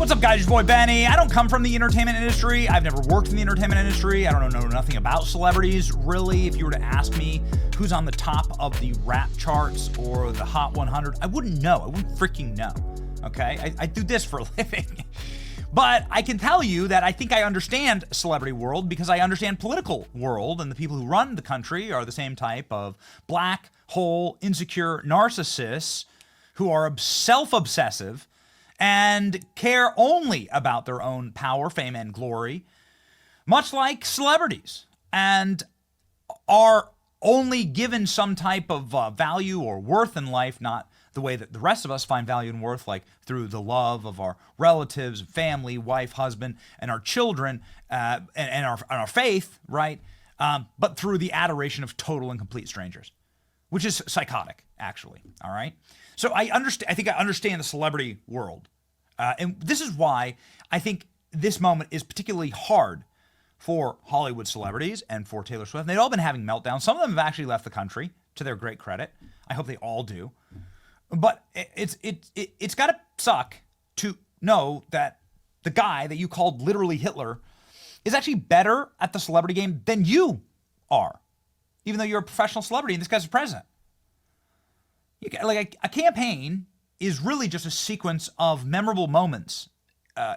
What's up, guys? Your boy Benny. I don't come from the entertainment industry. I've never worked in the entertainment industry. I don't know nothing about celebrities, really. If you were to ask me who's on the top of the rap charts or the Hot 100, I wouldn't know. I wouldn't freaking know, okay? I do this for a living. But I can tell you that I think I understand celebrity world because I understand political world, and the people who run the country are the same type of black hole, insecure narcissists who are self-obsessive and care only about their own power, fame, and glory, much like celebrities, and are only given some type of value or worth in life, not the way that the rest of us find value and worth, like through the love of our relatives, family, wife, husband, and our children, and our faith, right? But through the adoration of total and complete strangers, which is psychotic, actually, all right? So I think I understand the celebrity world. And this is why I think this moment is particularly hard for Hollywood celebrities and for Taylor Swift. They've all been having meltdowns. Some of them have actually left the country, to their great credit. I hope they all do. But it's got to suck to know that the guy that you called literally Hitler is actually better at the celebrity game than you are, even though you're a professional celebrity and this guy's the president. Like a campaign is really just a sequence of memorable moments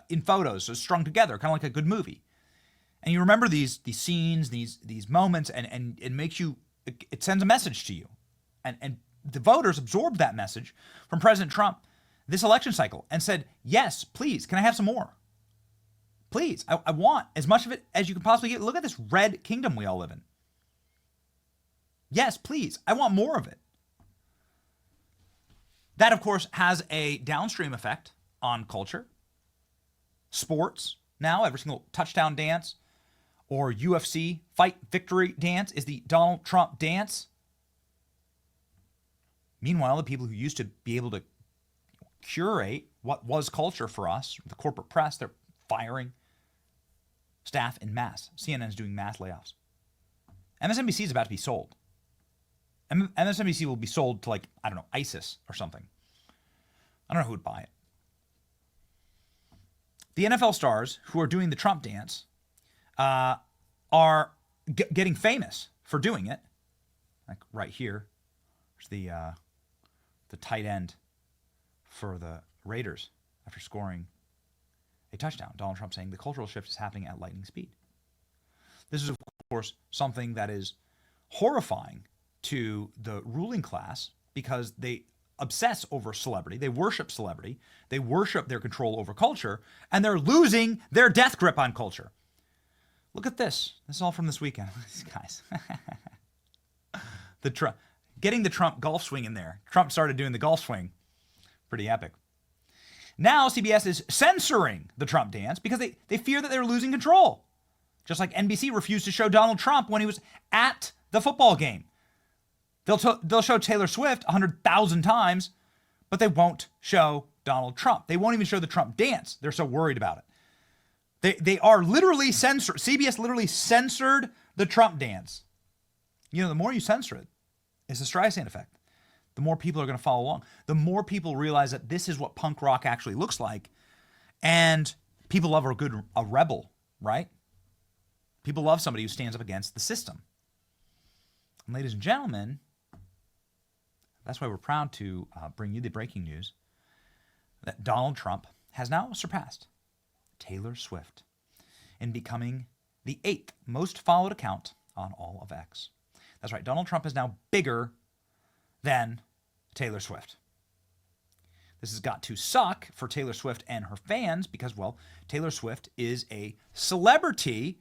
in photos, so strung together, kind of like a good movie. And you remember these scenes, these moments, and it makes you, it sends a message to you. And the voters absorbed that message from President Trump this election cycle and said, yes, please, can I have some more? Please, I want as much of it as you can possibly get. Look at this red kingdom we all live in. Yes, please, I want more of it. That, of course, has a downstream effect on culture. Sports, now, every single touchdown dance or UFC fight victory dance is the Donald Trump dance. Meanwhile, the people who used to be able to curate what was culture for us, the corporate press, they're firing staff in mass. CNN is doing mass layoffs. MSNBC is about to be sold. MSNBC will be sold to, like, I don't know, ISIS or something. I don't know who would buy it. The NFL stars who are doing the Trump dance are getting famous for doing it. Like right here, there's the tight end for the Raiders after scoring a touchdown. Donald Trump saying the cultural shift is happening at lightning speed. This is, of course, something that is horrifying to the ruling class because they obsess over celebrity. They worship celebrity. They worship their control over culture, and they're losing their death grip on culture. Look at this. This is all from this weekend. These guys. Getting the Trump golf swing in there. Trump started doing the golf swing. Pretty epic. Now CBS is censoring the Trump dance because they fear that they're losing control. Just like NBC refused to show Donald Trump when he was at the football game. They'll show Taylor Swift 100,000 times, but they won't show Donald Trump. They won't even show the Trump dance. They're so worried about it. They are literally censored. CBS literally censored the Trump dance. You know, the more you censor it, it's the Streisand effect. The more people are going to follow along. The more people realize that this is what punk rock actually looks like. And people love a rebel, right? People love somebody who stands up against the system. And ladies and gentlemen, that's why we're proud to bring you the breaking news that Donald Trump has now surpassed Taylor Swift in becoming the 8th most followed account on all of X. That's right, Donald Trump is now bigger than Taylor Swift. This has got to suck for Taylor Swift and her fans because, well, Taylor Swift is a celebrity,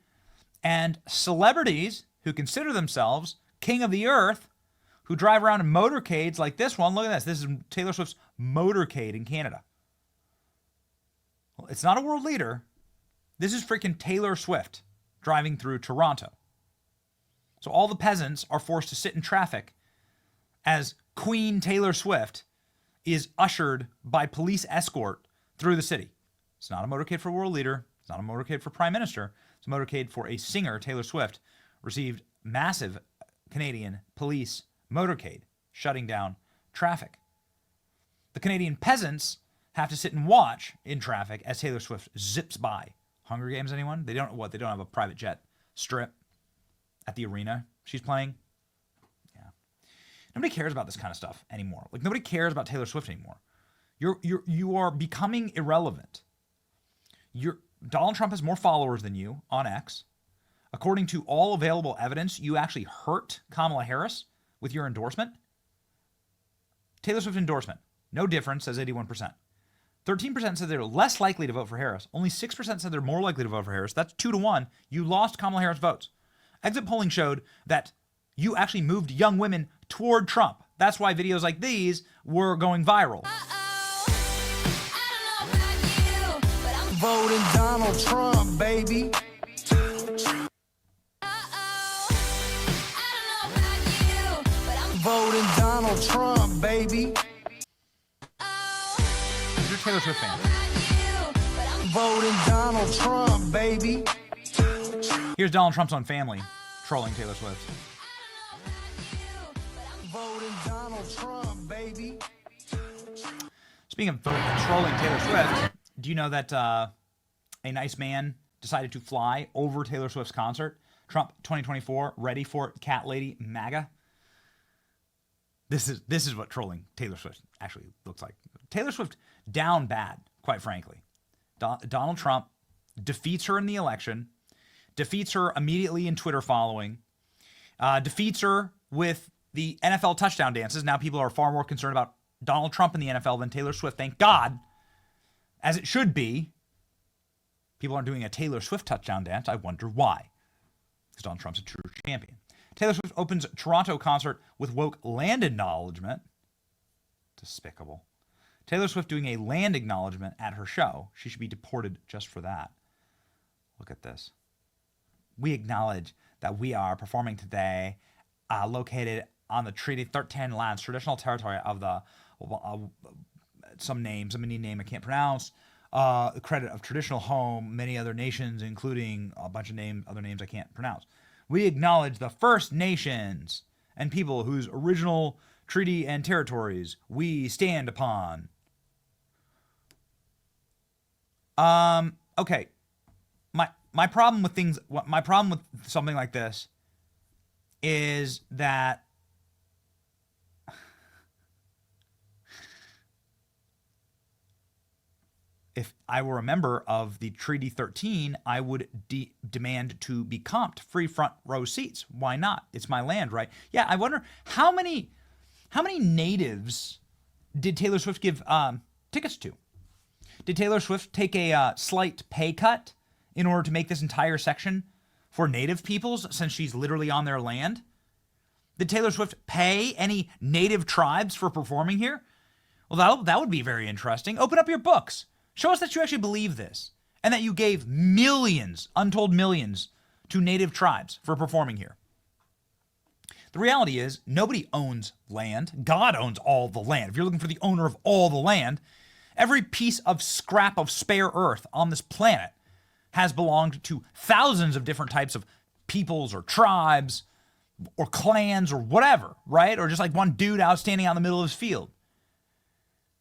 and celebrities who consider themselves king of the earth, who drive around in motorcades like this one. Look at this. This is Taylor Swift's motorcade in Canada. Well, it's not a world leader. This is freaking Taylor Swift driving through Toronto. So all the peasants are forced to sit in traffic as Queen Taylor Swift is ushered by police escort through the city. It's not a motorcade for a world leader. It's not a motorcade for prime minister. It's a motorcade for a singer. Taylor Swift received massive Canadian police motorcade shutting down traffic. The Canadian peasants have to sit and watch in traffic as Taylor Swift zips by. Hunger Games, anyone? They don't have a private jet strip at the arena she's playing? Yeah. Nobody cares about this kind of stuff anymore. Like, nobody cares about Taylor Swift anymore. You are becoming irrelevant. Donald Trump has more followers than you on X. According to all available evidence, you actually hurt Kamala Harris with your endorsement. Taylor Swift endorsement, no difference, says 81%. 13% said they're less likely to vote for Harris. Only 6% said they're more likely to vote for Harris. That's 2-1. You lost Kamala Harris votes. Exit polling showed that you actually moved young women toward Trump. That's why videos like these were going viral. Voting Donald Trump, baby. Voting Donald Trump, baby. You're a Taylor Swift fan. Voting Donald Trump, baby. Here's Donald Trump's own family trolling Taylor Swift. Voting Donald Trump, baby. Speaking of trolling Taylor Swift, do you know that a nice man decided to fly over Taylor Swift's concert? Trump 2024, ready for it, cat lady, MAGA. This is what trolling Taylor Swift actually looks like. Taylor Swift down bad, quite frankly. Donald Trump defeats her in the election, defeats her immediately in Twitter following, defeats her with the NFL touchdown dances. Now people are far more concerned about Donald Trump in the NFL than Taylor Swift. Thank God, as it should be. People aren't doing a Taylor Swift touchdown dance. I wonder why. Because Donald Trump's a true champion. Taylor Swift opens Toronto concert with woke land acknowledgement. Despicable. Taylor Swift doing a land acknowledgement at her show. She should be deported just for that. Look at this. We acknowledge that we are performing today located on the Treaty 13 lands, traditional territory of the, some Indian name I can't pronounce, the credit of traditional home, many other nations, including a bunch of other names I can't pronounce. We acknowledge the First Nations and people whose original treaty and territories we stand upon. Okay. My problem with something like this is that if I were a member of the Treaty 13, I would demand to be comped free front row seats. Why not? It's my land, right? Yeah, I wonder how many natives did Taylor Swift give tickets to? Did Taylor Swift take a slight pay cut in order to make this entire section for native peoples since she's literally on their land? Did Taylor Swift pay any native tribes for performing here? Well, that would be very interesting. Open up your books. Show us that you actually believe this and that you gave millions, untold millions, to native tribes for performing here. The reality is nobody owns land. God owns all the land. If you're looking for the owner of all the land, every piece of scrap of spare earth on this planet has belonged to thousands of different types of peoples or tribes or clans or whatever, right? Or just like one dude out standing out in the middle of his field.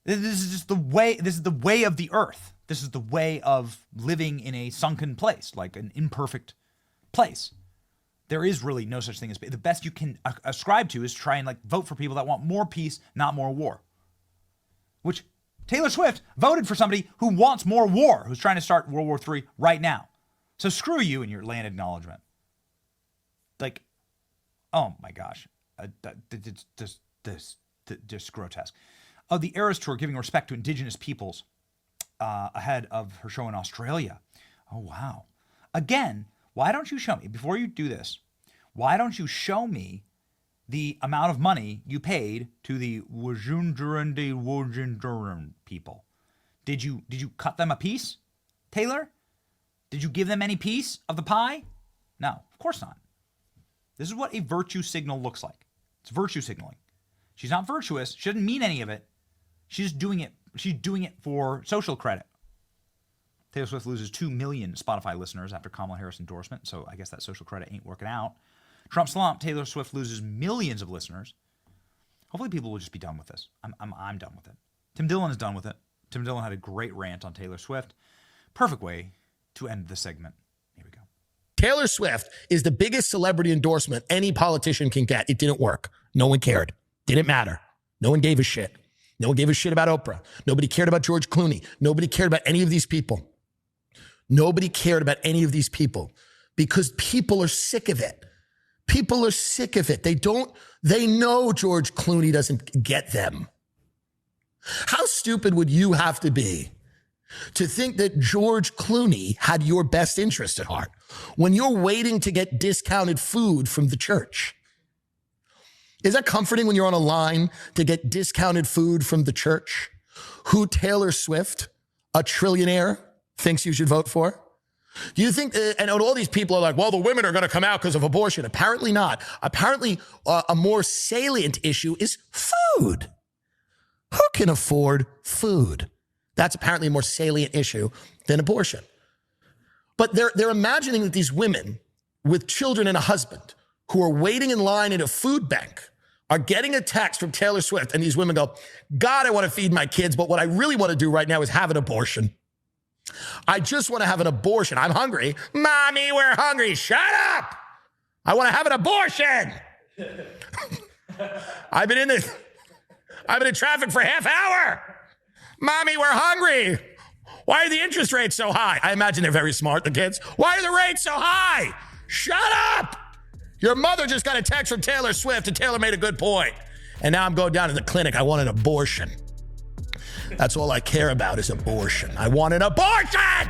This is just the way. This is the way of the earth. This is the way of living in a sunken place, like an imperfect place. There is really no such thing as the best you can ascribe to is try and like vote for people that want more peace, not more war. Which Taylor Swift voted for somebody who wants more war, who's trying to start World War III right now. So screw you and your land acknowledgement. Like, oh my gosh, just grotesque. Of the Eras Tour giving respect to Indigenous peoples ahead of her show in Australia. Oh, wow. Again, why don't you show me, before you do this, why don't you show me the amount of money you paid to the Wajundurandi people? Did you cut them a piece, Taylor? Did you give them any piece of the pie? No, of course not. This is what a virtue signal looks like. It's virtue signaling. She's not virtuous. She doesn't mean any of it. She's doing it. She's doing it for social credit. Taylor Swift loses 2 million Spotify listeners after Kamala Harris endorsement, so I guess that social credit ain't working out. Trump slump, Taylor Swift loses millions of listeners. Hopefully people will just be done with this. I'm done with it. Tim Dillon is done with it. Tim Dillon had a great rant on Taylor Swift. Perfect way to end the segment. Here we go. Taylor Swift is the biggest celebrity endorsement any politician can get. It didn't work. No one cared. Didn't matter. No one gave a shit. No one gave a shit about Oprah. Nobody cared about George Clooney. Nobody cared about any of these people. Nobody cared about any of these people because people are sick of it. People are sick of it. They know George Clooney doesn't get them. How stupid would you have to be to think that George Clooney had your best interest at heart when you're waiting to get discounted food from the church? Is that comforting when you're on a line to get discounted food from the church? Who Taylor Swift, a trillionaire, thinks you should vote for? Do you think, and all these people are like, well, the women are going to come out because of abortion. Apparently not. Apparently, a more salient issue is food. Who can afford food? That's apparently a more salient issue than abortion. But they're imagining that these women with children and a husband who are waiting in line at a food bank are getting a text from Taylor Swift, and these women go, God, I want to feed my kids, but what I really want to do right now is have an abortion. I just want to have an abortion. I'm hungry. Mommy, we're hungry. Shut up. I want to have an abortion. I've been in traffic for a half hour. Mommy, we're hungry. Why are the interest rates so high? I imagine they're very smart, the kids. Why are the rates so high? Shut up. Your mother just got a text from Taylor Swift, and Taylor made a good point. And now I'm going down to the clinic. I want an abortion. That's all I care about is abortion. I want an abortion!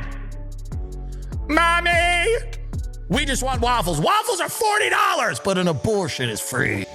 Mommy! We just want waffles. Waffles are $40, but an abortion is free.